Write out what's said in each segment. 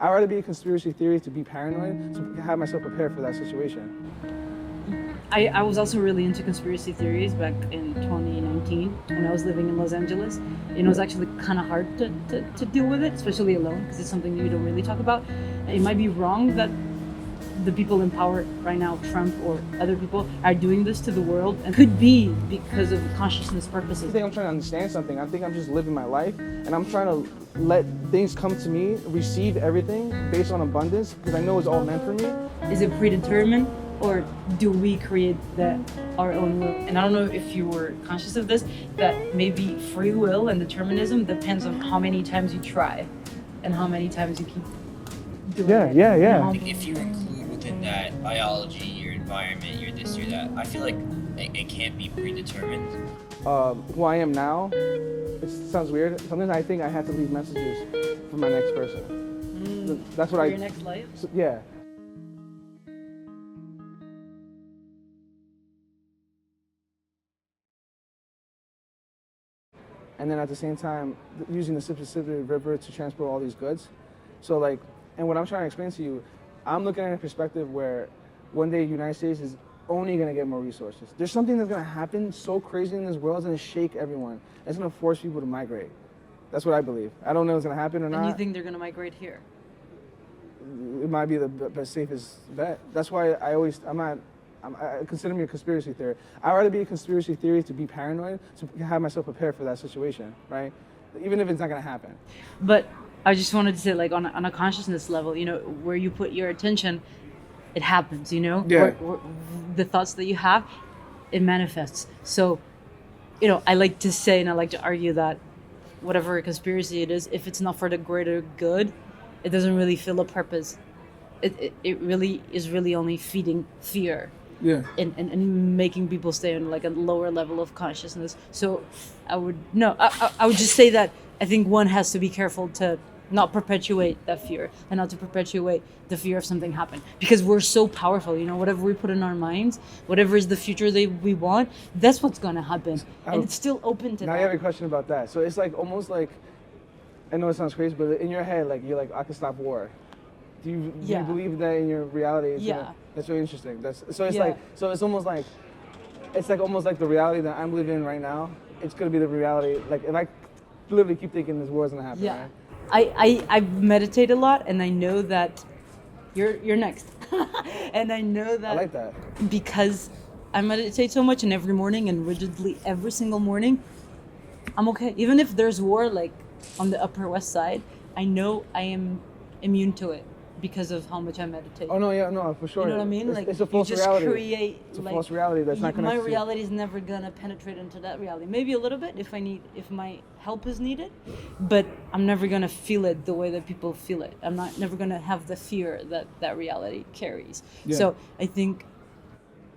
I'd rather be a conspiracy theory to be paranoid, to have myself prepared for that situation. I was also really into conspiracy theories back in 2019 when I was living in Los Angeles. It was actually kind of hard to deal with it, especially alone, because it's something you don't really talk about. It might be wrong that the people in power right now, Trump or other people, are doing this to the world, and could be because of consciousness purposes. I think I'm trying to understand something. I think I'm just living my life, and I'm trying to let things come to me, receive everything based on abundance, because I know it's all meant for me. Is it predetermined, or do we create our own will? And I don't know if you were conscious of this, that maybe free will and determinism depends on how many times you try and how many times you keep doing it. Yeah. If you include within that biology, your environment, your this, your that, I feel like it can't be predetermined. Who I am now, it sounds weird. Sometimes I think I have to leave messages for my next person. That's what For your next life? Yeah. And then at the same time, using the Mississippi River to transport all these goods. So like, and what I'm trying to explain to you, I'm looking at a perspective where one day the United States is only gonna get more resources. There's something that's gonna happen so crazy in this world, it's gonna shake everyone. It's gonna force people to migrate. That's what I believe. I don't know if it's gonna happen or not. And you think they're gonna migrate here? It might be the safest bet. That's why I consider me a conspiracy theory. I'd rather be a conspiracy theory to be paranoid, to have myself prepared for that situation, right? Even if it's not gonna happen. But I just wanted to say, like, on a consciousness level, where you put your attention, it happens, Yeah. Where the thoughts that you have, it manifests. So, I like to say, and I like to argue that whatever conspiracy it is, if it's not for the greater good, it doesn't really fill a purpose. It really is really only feeding fear. Yeah. And making people stay on like a lower level of consciousness. So I would just say that I think one has to be careful to not perpetuate that fear and not to perpetuate the fear of something happening, because we're so powerful. Whatever we put in our minds, whatever is the future that we want, that's what's going to happen. And it's still open to now that. I have a question about that. So it's like almost like, I know it sounds crazy, but in your head, like you're like, I can stop war. Do you believe that in your reality? Yeah. That's really interesting. It's almost like, almost like the reality that I'm living in right now. It's gonna be the reality. Like if I literally keep thinking this war is gonna happen. Yeah. Right? I meditate a lot, and I know that you're next. And I know that I like that. because I meditate so much, and every morning and rigidly every single morning, I'm okay. Even if there's war like on the Upper West Side, I know I am immune to it because of how much I meditate. Oh no, yeah, no, for sure. You know what I mean? It's a false you just reality. It's a false reality that's not connected. My reality is never gonna penetrate into that reality. Maybe a little bit if my help is needed, but I'm never gonna feel it the way that people feel it. I'm never gonna have the fear that reality carries. Yeah. So I think,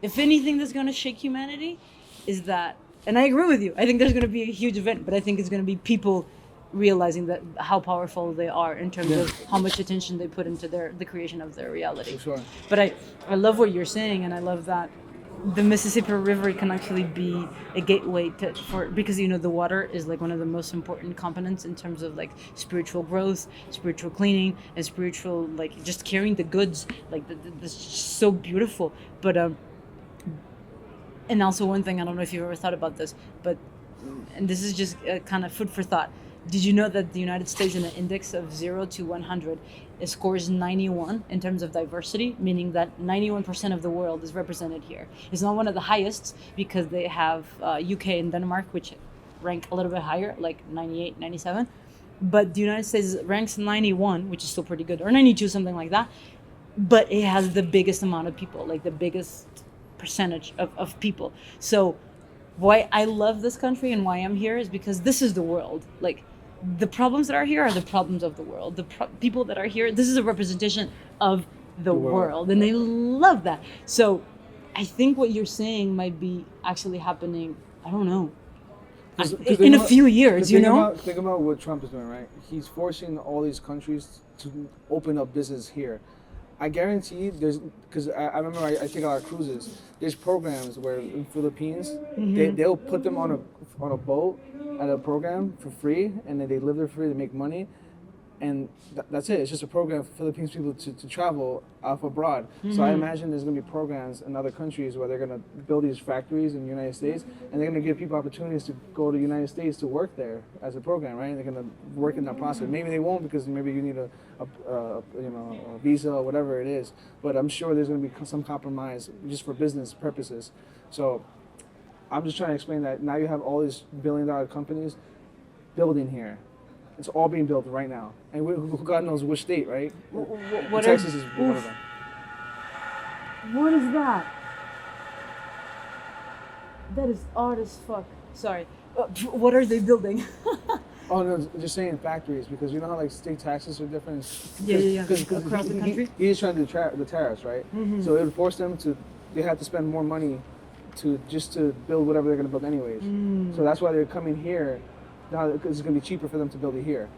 if anything that's gonna shake humanity, is that, and I agree with you. I think there's gonna be a huge event, but I think it's gonna be people realizing that how powerful they are in terms of how much attention they put into the creation of their reality. For sure. But I love what you're saying, and I love that the Mississippi River can actually be a gateway because the water is like one of the most important components in terms of like spiritual growth, spiritual cleaning, and spiritual like just carrying the goods. Like that's just so beautiful. But and also one thing, I don't know if you've ever thought about this, and this is just kind of food for thought. Did you know that the United States, in an index of 0 to 100, it scores 91 in terms of diversity, meaning that 91% of the world is represented here. It's not one of the highest because they have UK and Denmark, which rank a little bit higher, like 98, 97. But the United States ranks 91, which is still pretty good, or 92, something like that. But it has the biggest amount of people, like the biggest percentage of people. So why I love this country and why I'm here is because this is the world. Like, the problems that are here are the problems of the world. The people that are here, this is a representation of the world, and they love that. So I think what you're saying might be actually happening, I don't know, in a few years, think about what Trump is doing, right? He's forcing all these countries to open up business here. I guarantee because I remember I take a lot of cruises. There's programs where in Philippines, they'll put them on a boat at a program for free, and then they live there free, they make money. and that's it. It's just a program for Philippines people to travel off abroad. So I imagine there's going to be programs in other countries where they're going to build these factories in the United States, and they're going to give people opportunities to go to the United States to work there as a program, right? They're going to work in that process. Maybe they won't because maybe you need a visa or whatever it is. But I'm sure there's going to be some compromise just for business purposes. So I'm just trying to explain that now you have all these billion-dollar companies building here. It's all being built right now, and God knows which state, right? What Texas is one of them. What is that? That is odd as fuck. Sorry. What are they building? Oh no, just saying factories because you know how like state taxes are different. Yeah. Because Across the country. He's trying to do the tariffs, right? So it would force them to. They have to spend more money to build whatever they're going to build anyways. So that's why they're coming here. Now it's going to be cheaper for them to build it here,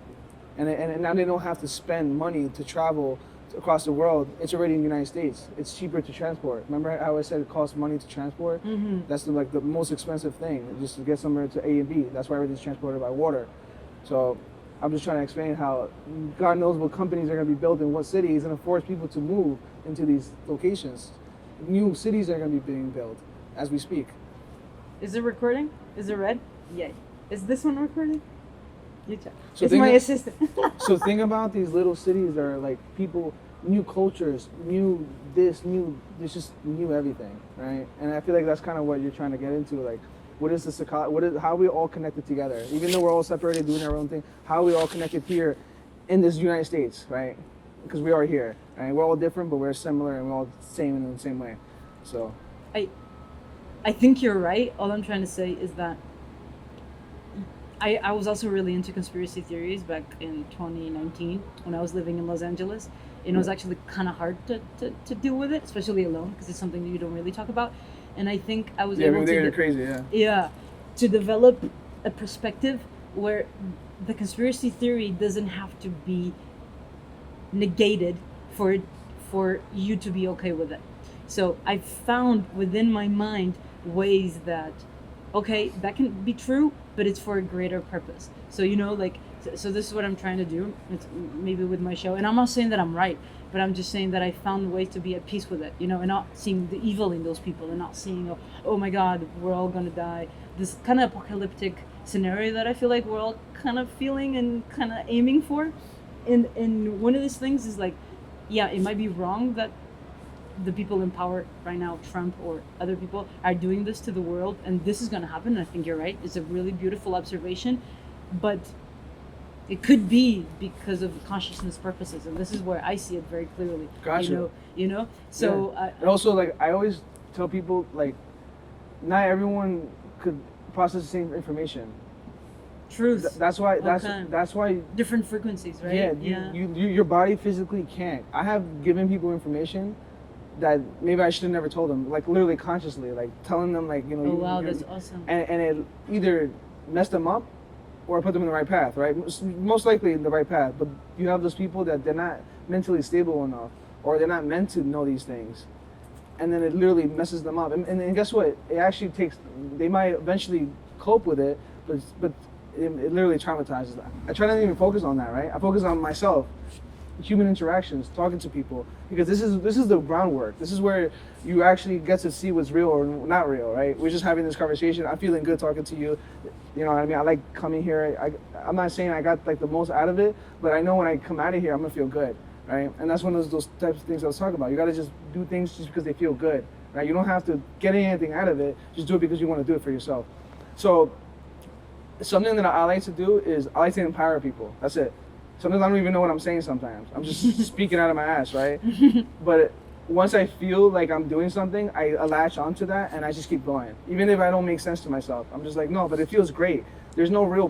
and now they don't have to spend money to travel across the world. It's already in the United States. It's cheaper to transport. Remember how I said it costs money to transport? That's the most expensive thing, just to get somewhere to A and B. That's why everything's transported by water. So I'm just trying to explain how God knows what companies are going to be built in what cities, and force people to move into these locations. New cities are going to be being built as we speak. Is it recording? Is it red? Yay. Is this one recording? You check. So it's my assistant. So think about these little cities that are like people, new cultures, new this, new, it's just new everything, right? And I feel like that's kind of what you're trying to get into, like, what is this, how are we all connected together? Even though we're all separated, doing our own thing, how are we all connected here in this United States, right? Because we are here, right? We're all different, but we're similar and we're all the same in the same way, so. I think you're right. All I'm trying to say is that I was also really into conspiracy theories back in 2019 when I was living in Los Angeles. And it was actually kind of hard to deal with it, especially alone, because it's something that you don't really talk about. And I think I was able to... Yeah, crazy, yeah. Yeah, to develop a perspective where the conspiracy theory doesn't have to be negated for you to be okay with it. So I found within my mind ways that, okay, that can be true, but it's for a greater purpose. So, so this is what I'm trying to do. It's maybe with my show. And I'm not saying that I'm right, but I'm just saying that I found ways to be at peace with it, and not seeing the evil in those people and not seeing, oh my God, we're all going to die. This kind of apocalyptic scenario that I feel like we're all kind of feeling and kind of aiming for. And one of these things is like, yeah, it might be wrong that the people in power right now, Trump or other people, are doing this to the world, and this is going to happen. I think you're right. It's a really beautiful observation, but it could be because of consciousness purposes, and this is where I see it very clearly. Gotcha. So yeah. And also, like, I always tell people, like, not everyone could process the same information. Truth. That's why different frequencies, right? Yeah, your body physically can't. I have given people information that maybe I should have never told them, like literally consciously, like telling them, like, oh wow, that's awesome. And it either messed them up or put them in the right path, right? Most likely in the right path. But you have those people that they're not mentally stable enough, or they're not meant to know these things, and then it literally messes them up. And guess what? It actually takes. They might eventually cope with it, but it literally traumatizes them. I try not to even focus on that, right? I focus on myself, human interactions, talking to people, because this is the groundwork. This is where you actually get to see what's real or not real, right? We're just having this conversation. I'm feeling good talking to you. You know what I mean? I like coming here. I'm not saying I got like the most out of it, but I know when I come out of here, I'm gonna feel good, right? And that's one of those types of things I was talking about. You gotta just do things just because they feel good, right? You don't have to get anything out of it. Just do it because you want to do it for yourself. So something that I like to do is I like to empower people. That's it. Sometimes I don't even know what I'm saying sometimes. I'm just speaking out of my ass, right? But once I feel like I'm doing something, I latch onto that and I just keep going. Even if I don't make sense to myself. I'm just like, no, but it feels great. There's no real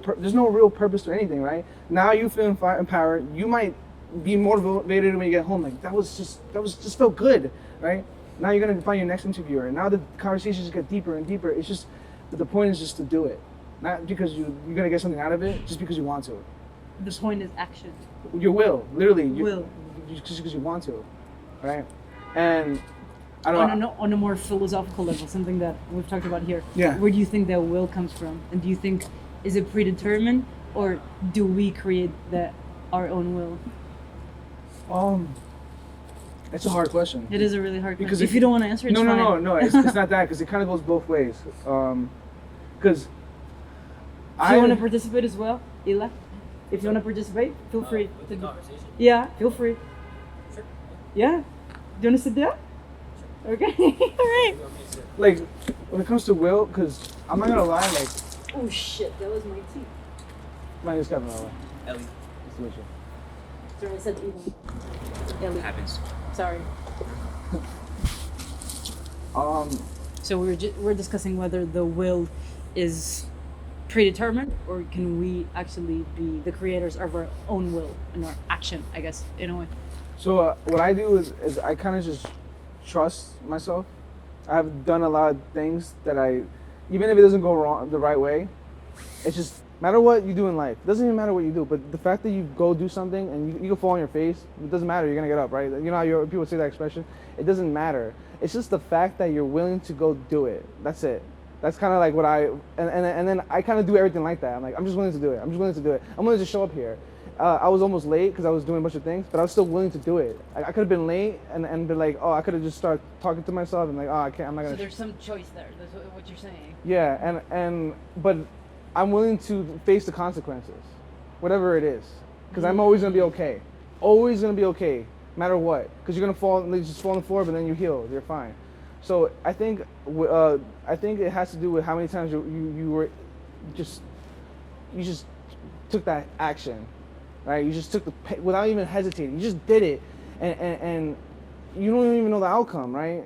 purpose to anything, right? Now you feel empowered. You might be motivated when you get home. Like, that was just felt good, right? Now you're gonna find your next interviewer. Now the conversations get deeper and deeper. It's just, but the point is just to do it. Not because you're gonna get something out of it, just because you want to. The point is action. Your will, literally. Just because you want to, right? And I don't know. On a more philosophical level, something that we've talked about here. Yeah. Where do you think that will comes from? And do you think, is it predetermined, or do we create the our own will? It's a hard question. It is a really hard Because question. If you don't want to answer, it's no, fine. no, it's not that, because it kind of goes both ways. Because If you want to participate as well, Ila, if you want to participate, feel free. With the conversation? Yeah, feel free. Sure. Yeah? Do you want to sit down? Sure. Okay. All right. like when it comes to will, because I'm not gonna lie, like Oh shit, that was my teeth. my name's Kevin. By the way. Ellie. Nice to meet you. Sorry, I said Ila. Ellie. Happens. Sorry. So we're discussing whether the will is predetermined, or can we actually be the creators of our own will and our action, I guess, in a way. So what I do is I kind of just trust myself. I've done a lot of things that even if it doesn't go wrong the right way, it's just matter what you do in life. It doesn't even matter what you do, but the fact that you go do something and you can fall on your face, it doesn't matter. You're gonna get up, right? You know how people say that expression. It doesn't matter. It's just the fact that you're willing to go do it. That's it. That's kind of like what and then I kind of do everything like that. I'm like, I'm just willing to do it. I'm just willing to do it. I'm willing to show up here. I was almost late because I was doing a bunch of things, but I was still willing to do it. I could have been late and been like, oh, I could have just started talking to myself and like, oh, I can't. I'm not gonna. So there's some choice there. That's what you're saying. Yeah, but I'm willing to face the consequences, whatever it is, because I'm always gonna be okay. Always gonna be okay, no matter what. Because you're gonna fall, you just fall on the floor, but then you heal. You're fine. So I think it has to do with how many times you just took that action, right? You just took without even hesitating. You just did it, and you don't even know the outcome, right?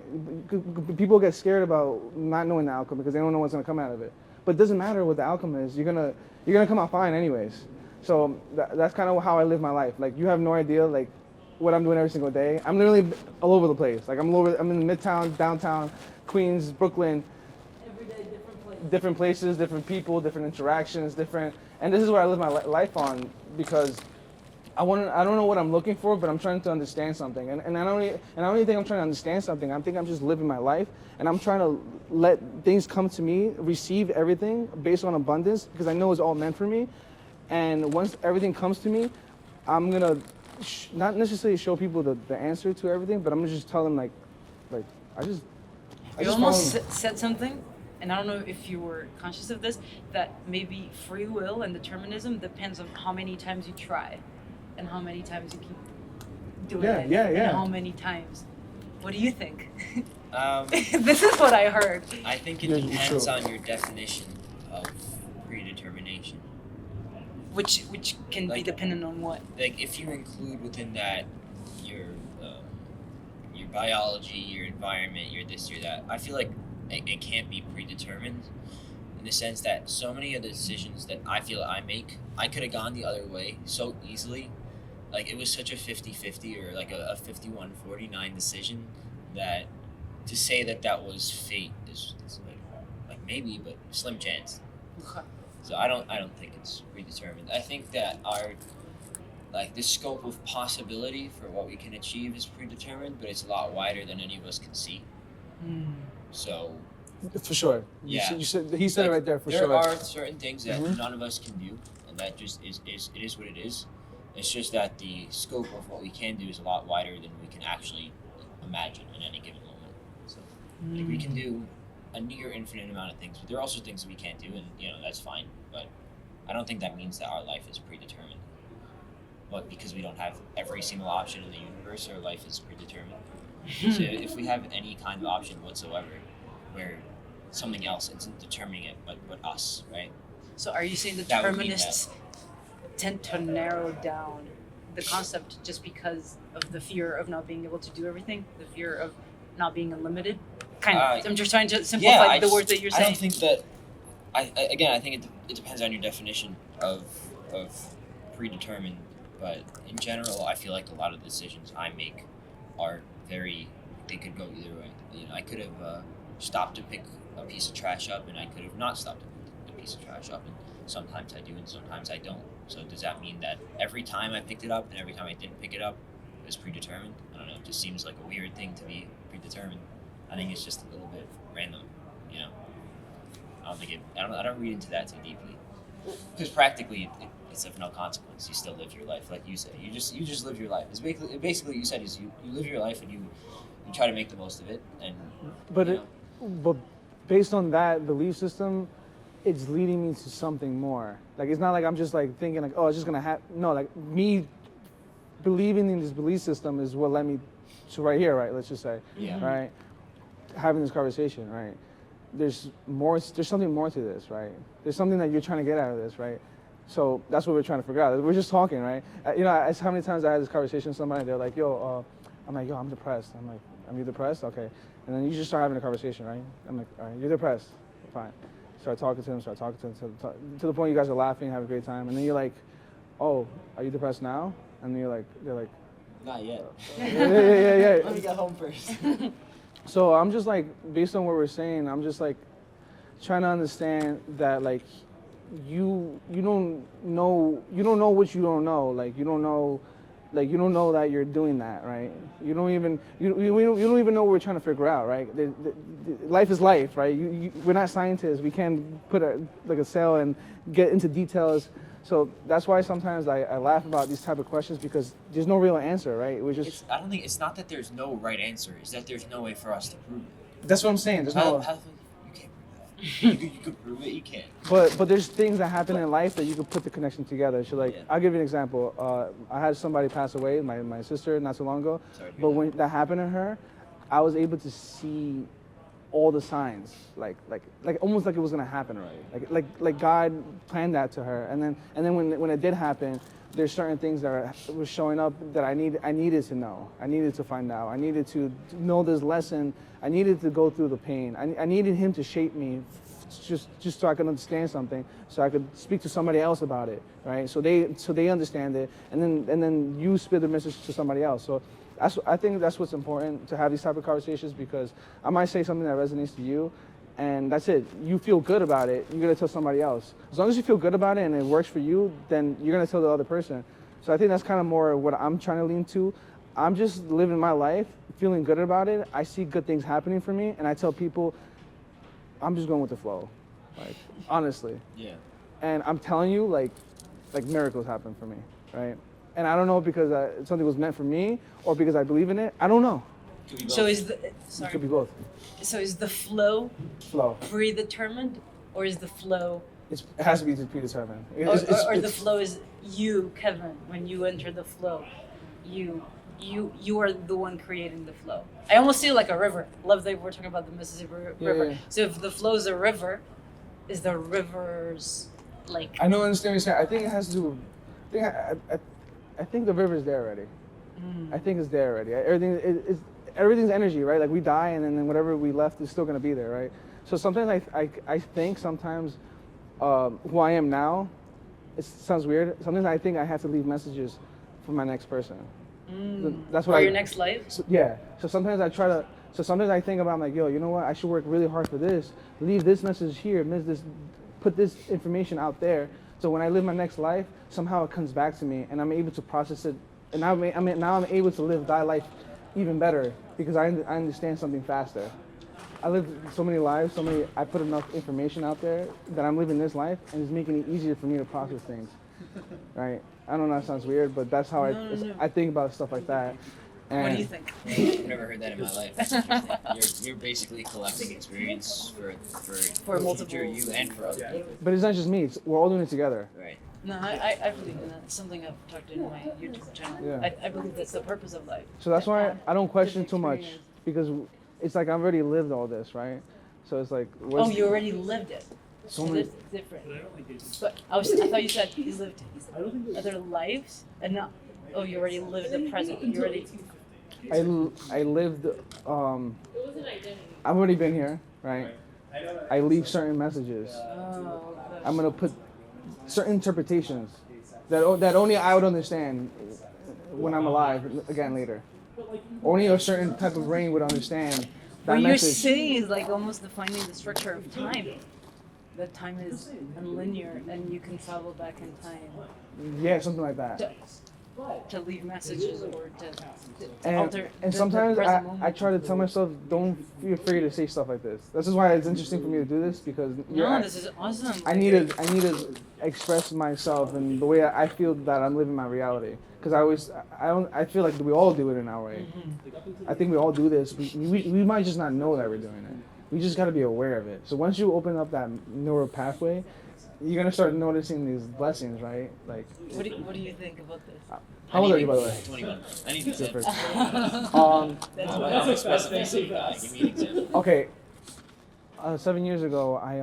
People get scared about not knowing the outcome because they don't know what's gonna come out of it. But it doesn't matter what the outcome is. You're gonna come out fine anyways. So that's kind of how I live my life. Like you have no idea like what I'm doing every single day. I'm literally all over the place. Like I'm in Midtown, downtown, Queens, Brooklyn. Every day, different place. Different places, different people, different interactions, and this is what I live my life on because I don't know what I'm looking for, but I'm trying to understand something. And I don't even think I'm trying to understand something. I think I'm just living my life, and I'm trying to let things come to me, receive everything based on abundance, because I know it's all meant for me. And once everything comes to me, I'm gonna not necessarily show people the answer to everything, but I'm gonna just tell them like I just almost said something, and I don't know if you were conscious of this, that maybe free will and determinism depends on how many times you try and how many times you keep doing it. Yeah. And how many times. What do you think? This is what I heard. I think it depends on your definition of predetermination. Which can be dependent on what? Like if you include within that your biology, your environment, your this, your that, I feel like it can't be predetermined in the sense that so many of the decisions that I feel I make, I could have gone the other way so easily. Like it was such a 50-50 or like a 51-49 decision that to say that was fate is like maybe, but slim chance. Okay. So I don't think it's predetermined. I think that the scope of possibility for what we can achieve is predetermined, but it's a lot wider than any of us can see. So for sure. Yeah. He said it right there for sure. There are certain things that none of us can do, and that just is what it is. It's just that the scope of what we can do is a lot wider than we can actually imagine in any given moment. So like, we can do a near infinite amount of things, but there are also things that we can't do, and that's fine. But I don't think that means that our life is predetermined. But because we don't have every single option in the universe, our life is predetermined. So if we have any kind of option whatsoever, where something else isn't determining it, but us, right? So are you saying That would mean determinists tend to narrow down the concept just because of the fear of not being able to do everything, the fear of not being unlimited? Kind of. I'm just trying to simplify the words that you're saying. I don't think that. I think it depends on your definition of predetermined. But in general, I feel like a lot of the decisions I make are they could go either way. I could have stopped to pick a piece of trash up, and I could have not stopped to pick a piece of trash up. And sometimes I do, and sometimes I don't. So does that mean that every time I picked it up and every time I didn't pick it up, it was predetermined? I don't know. It just seems like a weird thing to be predetermined. I think it's just a little bit random. I don't read into that too deeply. Because practically, it's of no consequence. You still live your life, like you said. You just live your life. It's basically you said is you live your life and you try to make the most of it. And but based on that belief system, it's leading me to something more. Like it's not like I'm just like thinking like, oh, it's just gonna happen. No, like me believing in this belief system is what led me to right here, right? Let's just say, right, having this conversation, right? There's something more to this, right? There's something that you're trying to get out of this, right? So that's what we're trying to figure out. We're just talking, right? How many times I had this conversation with somebody, they're like, I'm like, I'm depressed. I'm like, are you depressed? Okay. And then you just start having a conversation, right? I'm like, all right, you're depressed. Fine. Start talking to him to the point you guys are laughing, have a great time. And then you're like, oh, are you depressed now? And they're like, not yet. Yeah. Let me get home first. So I'm just like, based on what we're saying, I'm just like trying to understand that like you don't know what you don't know. Like you don't know that you're doing that, right? You don't even know what we're trying to figure out, right? Life is life, right? We're not scientists. We can't put a cell and get into details. So that's why sometimes I laugh about these type of questions because there's no real answer, right? I don't think it's not that there's no right answer. It's that there's no way for us to prove it. That's what I'm saying. There's You can't prove that. You could prove it. You can't. But there's things that happen in life that you could put the connection together. So like, I'll give you an example. I had somebody pass away, my sister, not so long ago. But when that happened to her, I was able to see all the signs, like almost like it was gonna happen already. Like God planned that to her. And then when it did happen, there's certain things that were showing up that I needed to know. I needed to find out. I needed to know this lesson. I needed to go through the pain. I needed him to shape me, just so I could understand something, so I could speak to somebody else about it, right? So they understand it, and then you spit the message to somebody else. So I think that's what's important, to have these type of conversations, because I might say something that resonates to you, and that's it. You feel good about it, you're gonna tell somebody else. As long as you feel good about it and it works for you, then you're gonna tell the other person. So I think that's kind of more what I'm trying to lean to. I'm just living my life, feeling good about it. I see good things happening for me, and I tell people, I'm just going with the flow, like honestly. Yeah. And I'm telling you, like miracles happen for me, right? And I don't know because something was meant for me or because I believe in it. I don't know. So It could be both. So is the flow Flow. predetermined, or is the flow, It has to be predetermined. or the flow is you, Kevin? When you enter the flow, you are the one creating the flow. I almost see it like a river. Love that we're talking about the Mississippi River. Yeah. So if the flow is a river, is the river's like? I don't understand what you're saying. I think it has to do. I think the river's there already. I think it's there already. Everything's energy, right? Like we die, and then whatever we left is still gonna be there, right? So sometimes I think sometimes who I am now, it sounds weird. Sometimes I think I have to leave messages for my next person. That's what For your next life? So, yeah. So sometimes I think about, I'm like, yo, you know what? I should work really hard for this. Leave this message here. Put this information out there. So when I live my next life, somehow it comes back to me, and I'm able to process it. And now I'm able to live thy life even better because I understand something faster. I lived so many lives, I put enough information out there that I'm living this life, and it's making it easier for me to process things, right? I don't know, that sounds weird, but that's how I think about stuff like that. And What do you think? I've never heard that in my life. That's interesting. You're basically collecting experience for multiple future you and for other people. But it's not just me, we're all doing it together. Right. No, I believe in that. It's something I've talked in my YouTube channel. Yeah. I believe that's the purpose of life. So that's why I don't question too much, because it's like I've already lived all this, right? So it's like, Oh, you already lived it. So So many- that's different. But I thought you said you lived other lives, and not. Oh, you already lived the present. You already. I lived, I've already been here, right? I leave certain messages. Oh. I'm gonna put certain interpretations that only I would understand when I'm alive again later. Only a certain type of brain would understand that What you're message. saying is like almost defining the structure of time. That time is unlinear, and you can travel back in time. Yeah, something like that. to leave messages or to And, alter and the sometimes present I moment. try to tell myself, don't be afraid to say stuff like this. This is why it's interesting for me to do this, because No, this is awesome. I need to express myself and the way I feel that I'm living my reality. Because I feel like we all do it in our way. I think we all do this. We might just not know that we're doing it. We just got to be aware of it. So once you open up that neural pathway, you're gonna start noticing these blessings, right? Like, What do you think about this? how old are you, by the way? 21. I need to Different. That's specific. Give me an example. Okay, 7 years ago, I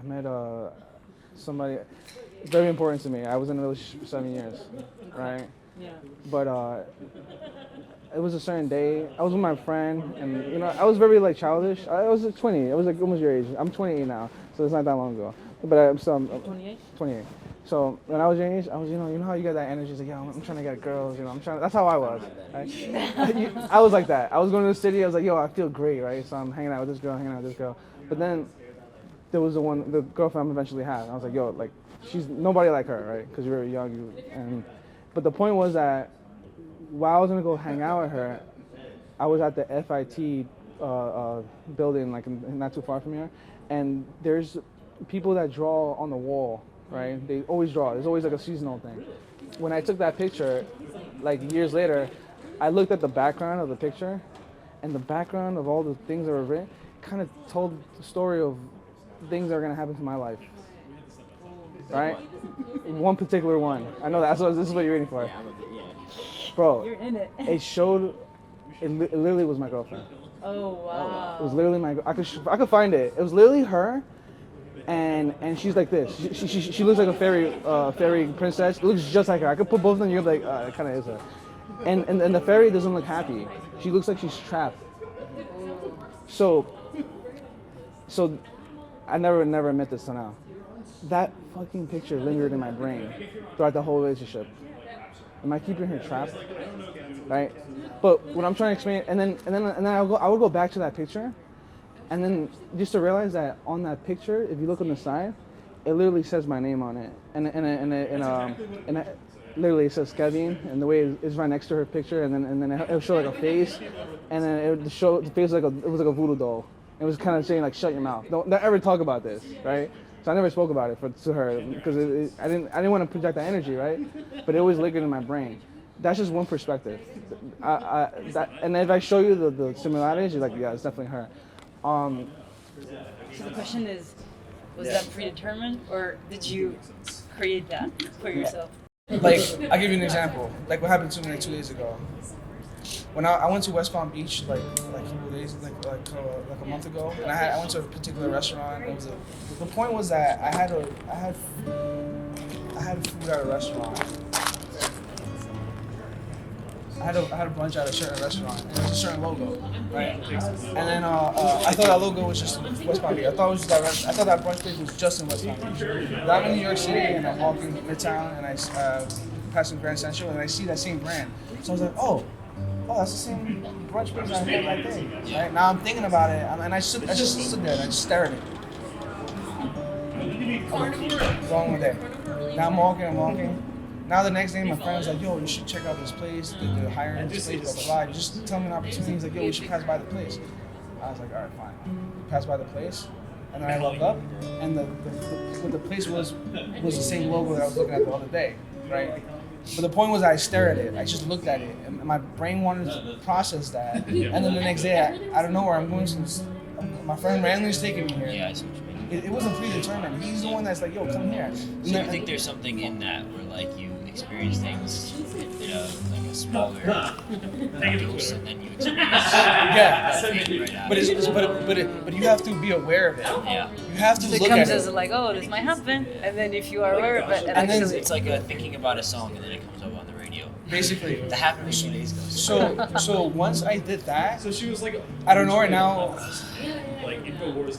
met somebody very important to me. I was in a relationship for 7 years, right? Yeah. But it was a certain day. I was with my friend, and I was very like childish. I was 20. I was like almost your age. I'm 28 now, so it's not that long ago. But I'm still 28. 28. So when I was your age, I was, you know how you got that energy. It's like, yo, I'm trying to get girls. I'm trying. That's how I was. Right? I was like that. I was going to the city. I was like, yo, I feel great, right? So I'm hanging out with this girl, hanging out with this girl. But then there was the girlfriend I'm eventually had. I was like, yo, like she's nobody like her, right? Because you're very young. But the point was that while I was gonna go hang out with her, I was at the FIT building, like not too far from here, and there's people that draw on the wall, right? They always draw. There's always like a seasonal thing. When I took that picture, like years later, I looked at the background of the picture, and the background of all the things that were written kind of told the story of things that are gonna happen to my life, right? One particular one. I know this is what you're waiting for. Bro, You're in it. it showed. It literally was my girlfriend. Oh wow. It was literally I could find it. It was literally her, and she's like this. She looks like a fairy princess. It looks just like her. I could put both of them. You're like, it kind of is her. And the fairy doesn't look happy. She looks like she's trapped. So I never admit this till now. That fucking picture lingered in my brain throughout the whole relationship. Am I keeping her trapped? Right? But what I'm trying to explain, and then I would go back to that picture, and then just to realize that on that picture, if you look on the side, it literally says my name on it, and literally it says Kevin, and the way it's right next to her picture, and then it would show like a face, and then it would show the face it was like a voodoo doll. It was kind of saying like, shut your mouth, don't ever talk about this, right? So I never spoke about it to her because I didn't want to project that energy, right? But it always lingered in my brain. That's just one perspective. And if I show you the similarities, you're like, yeah, it's definitely her. So the question is, was that predetermined or did you create that for yourself? Like, I'll give you an example. Like what happened to me like 2 days ago. When I went to West Palm Beach like a couple days, like a month ago, and I went to a particular restaurant. The point was that I had food at a restaurant. I had a brunch at a certain restaurant, and there was a certain logo, right? And then I thought that logo was just West Palm Beach. I thought that brunch place was just in West Palm Beach. But I'm in New York City, and I'm walking Midtown, and I pass Grand Central, and I see that same brand. So I was like, oh, that's the same brunch place I had that day. Right? Now I'm thinking about it, and I just stood there and I just stared at it. Wrong day. Now I'm walking. Now the next day, my friend was like, yo, you should check out this place, the hiring this place, blah, blah, blah. Just tell me an opportunity. He's like, yo, we should pass by the place. I was like, all right, fine. Pass by the place, and then I looked up, and the place was the same logo that I was looking at the other day, right? But the point was I stared at it. I just looked at it, and my brain wanted to process that. And then the next day, I don't know where I'm going to. My friend randomly is taking me here. Yeah, I see what you mean. It wasn't predetermined. He's the one that's like, yo, come here. So you think there's something in that where like you experience things in like a smaller dose, and then you experience that thing right after. But you have to be aware of it. Yeah. You have to So it look comes at as it. like, oh, this might happen, and then if you are aware of it, And then It's like thinking about a song and then it comes up on the radio. Basically. That happened a few days ago. So once I did that, So she was like, I don't know right now. like InfoWars.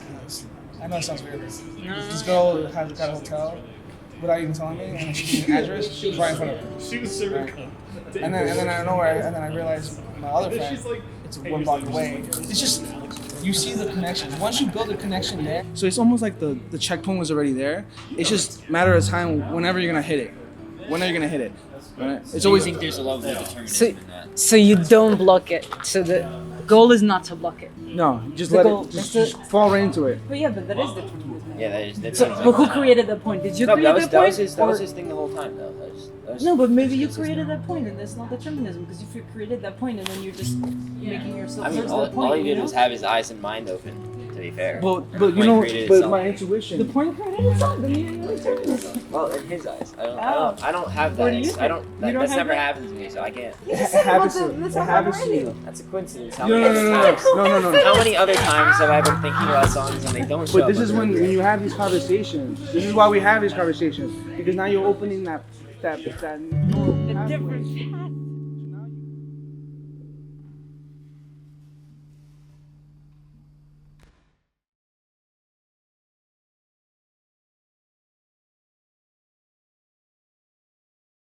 I know it sounds weird. This girl got a hotel without even telling me, and she gave me an address. She was right in front of me. She was super Right. calm. And then I don't know where. And then I realized my other friend. It's 1 block away. It's just you see the connection. Once you build a connection there, so it's almost like the checkpoint was already there. It's just a matter of time whenever you're gonna hit it. When are you gonna hit it? Right? It's So always you think there's a level of determinism So, in that. so you don't block it. So the goal is not to block it. no, just The let goal it is just fall right into it. But yeah, but that is determinism. Yeah, that is that's So, but who created that point? Did you No, create that was that point? that was or- his thing the whole time though. That was No, but maybe his you consistent. created that point, and that's not determinism. Because if you created that point, and then you're just making yourself I mean, towards all, that point, all he you did know? was have his eyes and mind open. To be fair. But The you point know, created but itself. my intuition. The point created itself. Then you're determinist. Well, in his eyes, Oh. I don't have What that. do you I don't. think? That, You don't that's have never that? happened to me, so I can't. It happens to That's it not happens how to I you. That's a coincidence. How No, many no, other no, times? no, no, no, no. How many other times have I been thinking about songs and they don't show But up this on is the when radio? you have these conversations. This is why we have these conversations because now you're opening that A different path.